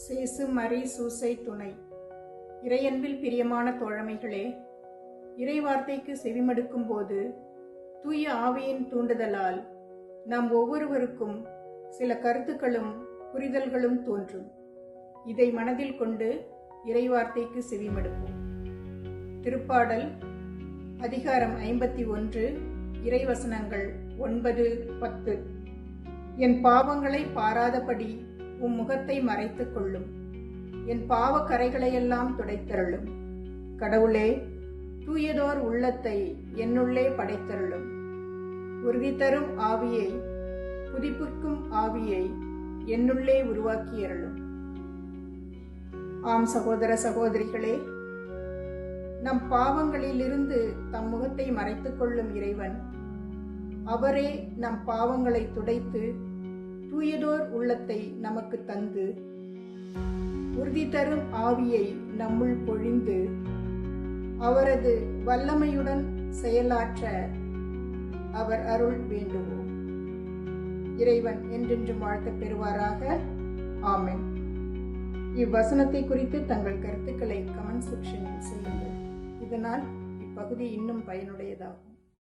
சேசு மரி சூசை துணை. இறையன்பில் பிரியமான தோழமைகளே, இறைவார்த்தைக்கு செவிமடுக்கும் போது தூய ஆவியின் தூண்டுதலால் நாம் ஒவ்வொருவருக்கும் சில கருத்துக்களும் புரிதல்களும் தோன்றும். இதை மனதில் கொண்டு இறைவார்த்தைக்கு செவிமடுப்போம். திருப்பாடல் அதிகாரம் 51, இறைவசனங்கள் 9-10. என் பாவங்களை பாராதபடி உம் முகத்தை மறைத்துக் கொள்ளும், என் பாவ கரைகளையெல்லாம் துடைத்தருளும். கடவுளே, தூயதோர் உள்ளத்தை என்னுள்ளே படைத்தருளும். உறுதி தரும் ஆவியை, புதுப்பிக்கும் ஆவியை என்னுள்ளே உருவாக்கியருளும். ஆம் சகோதர சகோதரிகளே, நம் பாவங்களிலிருந்து தம் முகத்தை மறைத்துக் கொள்ளும் இறைவன், அவரே நம் பாவங்களை துடைத்து தூயதோர் உள்ளத்தை நமக்கு தந்து உறுதி தரும் ஆவியை நம்முள் பொழிந்து அவரது வல்லமையுடன் செயலாற்ற அவர் அருள் வேண்டுவோம். இறைவன் என்றென்றும் வாழ்த்த பெறுவாராக. ஆமென். இவ்வசனத்தை குறித்து தங்கள் கருத்துக்களை கமெண்ட் செக்ஷனில் செய்யுங்கள். இதனால் இப்பகுதி இன்னும் பயனுடையதாகும்.